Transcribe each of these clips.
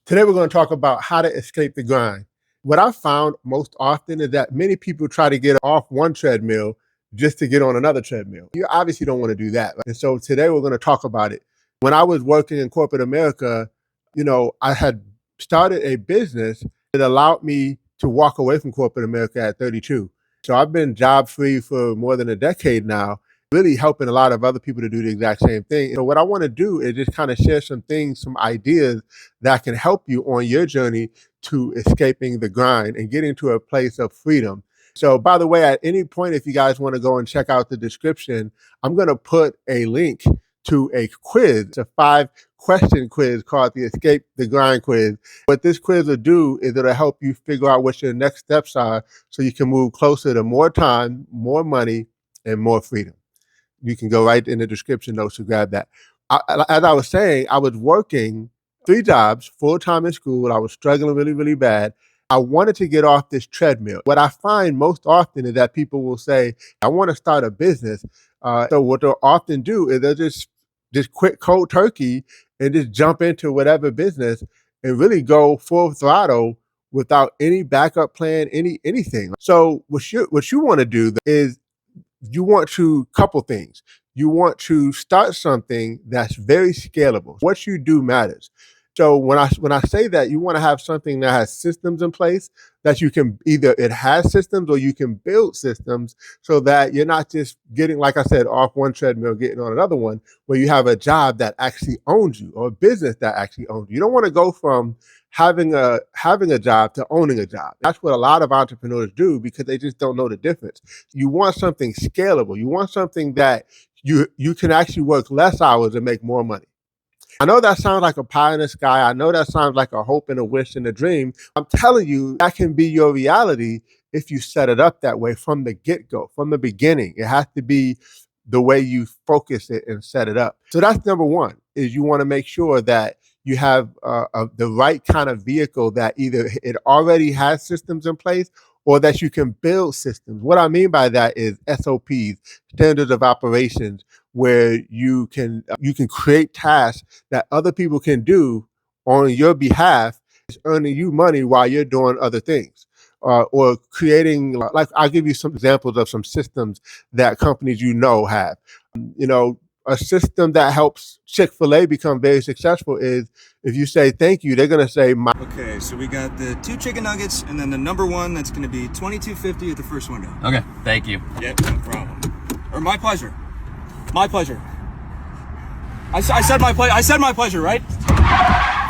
Today, we're going to talk about how to escape the grind. What I've found most often is that many people try to get off one treadmill just to get on another treadmill. You obviously don't want to do that. And so today, we're going to talk about it. When I was working in corporate America, I had started a business that allowed me to walk away from corporate America at 32. So I've been job free for more than a decade now, really helping a lot of other people to do the exact same thing. So what I want to do is just kind of share some things, some ideas that can help you on your journey to escaping the grind and getting to a place of freedom. So by the way, at any point, if you guys want to go and check out the description, I'm going to put a link to a quiz. It's a 5-question quiz called the Escape the Grind quiz. What this quiz will do is it'll help you figure out what your next steps are so you can move closer to more time, more money, and more freedom. You can go right in the description notes to grab that. As I was saying, I was working 3 jobs, full-time in school. I was struggling really, really bad. I wanted to get off this treadmill. What I find most often is that people will say, I want to start a business. So what they'll often do is they'll just quit cold turkey and just jump into whatever business and really go full throttle without any backup plan, anything. So what you want to do is you want to couple things. You want to start something that's very scalable. What you do matters. So when I say that, you want to have something that has systems in place that you can either it has systems or you can build systems so that you're not just getting, like I said, off one treadmill, getting on another one, where you have a job that actually owns you or a business that actually owns you. You don't want to go from having a job to owning a job. That's what a lot of entrepreneurs do because they just don't know the difference. You want something scalable. You want something that you can actually work less hours and make more money. I know that sounds like a pie in the sky. I know that sounds like a hope and a wish and a dream. I'm telling you, that can be your reality if you set it up that way from the get-go, from the beginning. It has to be the way you focus it and set it up. So that's number one, is you want to make sure that you have the right kind of vehicle that either it already has systems in place or that you can build systems. What I mean by that is SOPs, standards of operations, where you can create tasks that other people can do on your behalf, earning you money while you're doing other things. Or creating, like I'll give you some examples of some systems that companies have. A system that helps Chick-fil-A become very successful is if you say thank you, they're going to say Okay, so we got the 2 chicken nuggets and then the number 1 that's going to be $22.50 at the first window. Okay, thank you. Yep, no problem. Or my pleasure. My pleasure. I said my pleasure. I said my pleasure, right?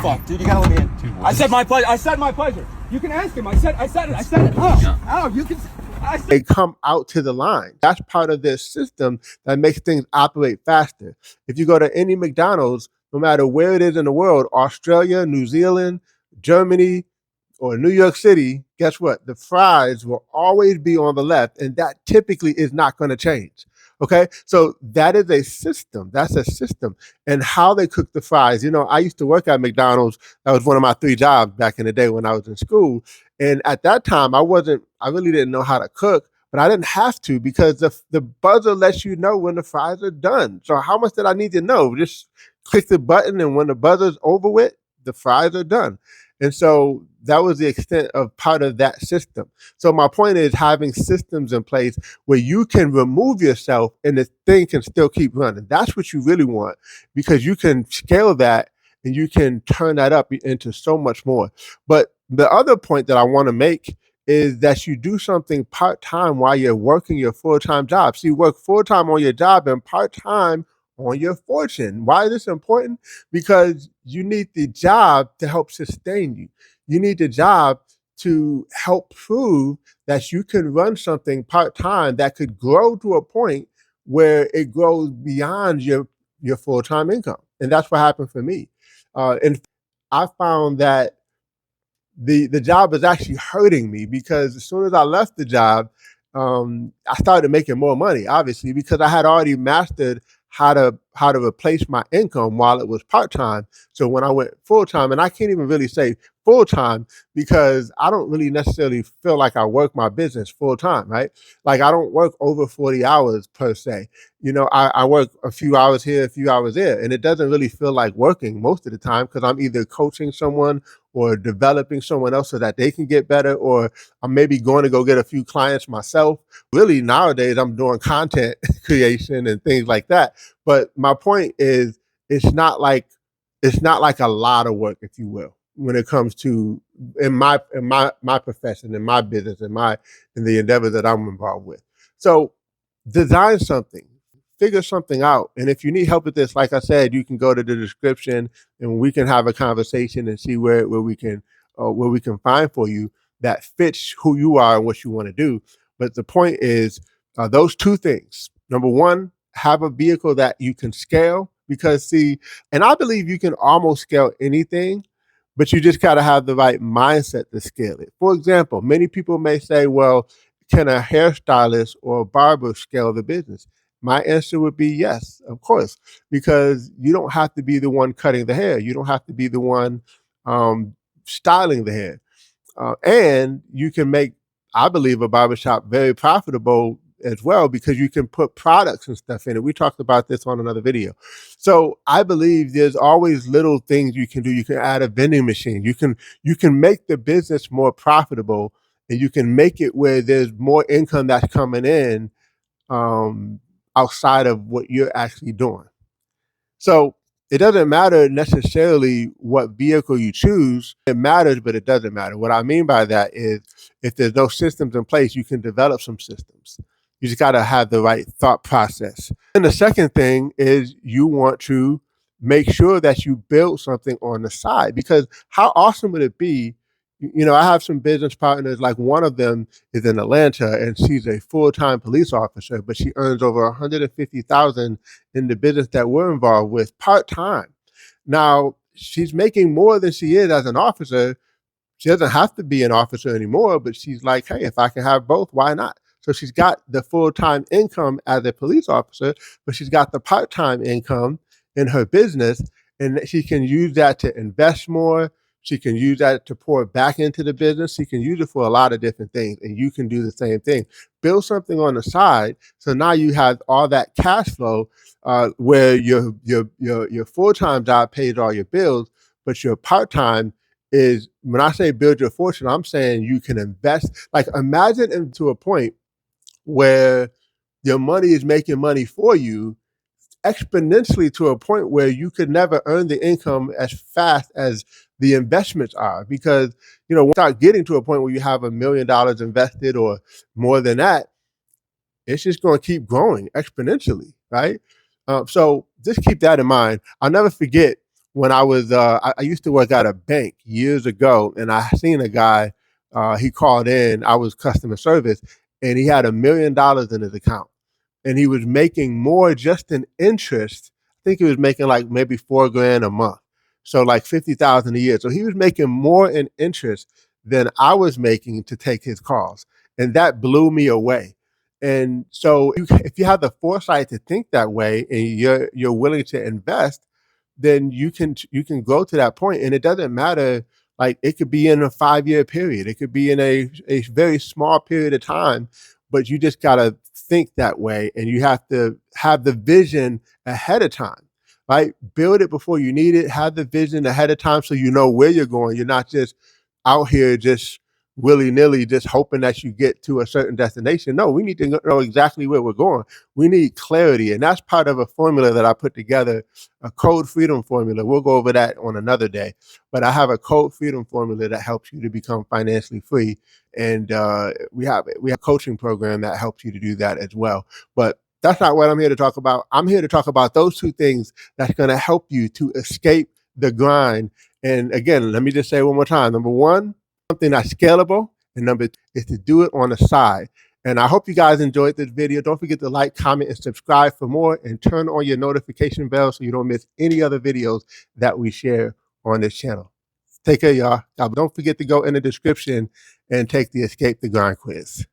Fuck, dude, you gotta let me in. I said my pleasure. I said my pleasure. You can ask him. I said it. Oh, you can. They come out to the line. That's part of their system that makes things operate faster. If you go to any McDonald's, no matter where it is in the world, Australia, New Zealand, Germany, or New York City, guess what? The fries will always be on the left, and that typically is not going to change. Okay, so that is a system. That's a system. And how they cook the fries. I used to work at McDonald's. That was one of my 3 jobs back in the day when I was in school. And at that time, I really didn't know how to cook, but I didn't have to because the buzzer lets you know when the fries are done. So how much did I need to know? Just click the button, and when the buzzer's over with, the fries are done. And so that was the extent of part of that system. So my point is having systems in place where you can remove yourself and the thing can still keep running. That's what you really want because you can scale that and you can turn that up into so much more. But the other point that I want to make is that you do something part-time while you're working your full-time job. So you work full-time on your job and part-time on your fortune. Why is this important? Because you need the job to help sustain you. You need the job to help prove that you can run something part-time that could grow to a point where it grows beyond your full-time income. And that's what happened for me. And I found that the job was actually hurting me because as soon as I left the job, I started making more money, obviously, because I had already mastered how to replace my income while it was part-time. So when I went full-time, and I can't even really say full-time because I don't really necessarily feel like I work my business full-time, right? Like I don't work over 40 hours per se. I work a few hours here, a few hours there, and it doesn't really feel like working most of the time because I'm either coaching someone or developing someone else so that they can get better, or I'm maybe going to go get a few clients myself. Really, nowadays, I'm doing content creation and things like that. But my point is, it's not like a lot of work, if you will, when it comes to in my profession, in my business, in the endeavor that I'm involved with. So design something, figure something out. And if you need help with this, like I said, you can go to the description and we can have a conversation and see where we can find for you that fits who you are and what you want to do. But the point is those two things. Number one, have a vehicle that you can scale, because see, and I believe you can almost scale anything, but you just got to have the right mindset to scale it. For example, many people may say, well, can a hairstylist or a barber scale the business? My answer would be yes, of course, because you don't have to be the one cutting the hair. You don't have to be the one styling the hair. And you can make, I believe, a barbershop very profitable as well, because you can put products and stuff in it. We talked about this on another video. So I believe there's always little things you can do. You can add a vending machine. You can make the business more profitable, and you can make it where there's more income that's coming in um, outside of what you're actually doing. So it doesn't matter necessarily what vehicle you choose. It matters, but it doesn't matter. What I mean by that is, if there's no systems in place, you can develop some systems. You just got to have the right thought process. And the second thing is, you want to make sure that you build something on the side, because how awesome would it be? You know, I have some business partners, like one of them is in Atlanta and she's a full-time police officer, but she earns over 150,000 in the business that we're involved with part-time. Now, she's making more than she is as an officer. She doesn't have to be an officer anymore, but she's like, hey, if I can have both, why not? So she's got the full-time income as a police officer, but she's got the part-time income in her business, and she can use that to invest more. She can use that to pour back into the business. She can use it for a lot of different things, and you can do the same thing. Build something on the side, so now you have all that cash flow where your full-time job pays all your bills, but your part-time is, when I say build your fortune, I'm saying you can invest. Like, imagine into a point where your money is making money for you exponentially, to a point where you could never earn the income as fast as the investments are. Because, you know, once you start getting to a point where you have $1 million invested or more than that, it's just going to keep growing exponentially, right? So just keep that in mind. I'll never forget when I used to work at a bank years ago, and I seen a guy, he called in, I was customer service, and he had $1 million in his account, and he was making more just in interest. I think he was making like maybe $4,000 a month. So like 50,000 a year. So he was making more in interest than I was making to take his calls. And that blew me away. And so if you have the foresight to think that way, and you're willing to invest, then you can go to that point. And it doesn't matter, like, it could be in a 5-year period, it could be in a very small period of time, but you just got to think that way, and you have to have the vision ahead of time, right? Build it before you need it. Have the vision ahead of time so you know where you're going. You're not just out here just willy-nilly just hoping that you get to a certain destination. No, we need to know exactly where we're going. We need clarity, and that's part of a formula that I put together, a code freedom formula. We'll go over that on another day, but I have a code freedom formula that helps you to become financially free, and we have a coaching program that helps you to do that as well. But that's not what I'm here to talk about. I'm here to talk about those two things that's going to help you to escape the grind. And again, let me just say one more time. Number one, something that's scalable, and number two is to do it on the side. And I hope you guys enjoyed this video. Don't forget to like, comment, and subscribe for more, and turn on your notification bell so you don't miss any other videos that we share on this channel. Take care, y'all. Don't forget to go in the description and take the Escape the Grind quiz.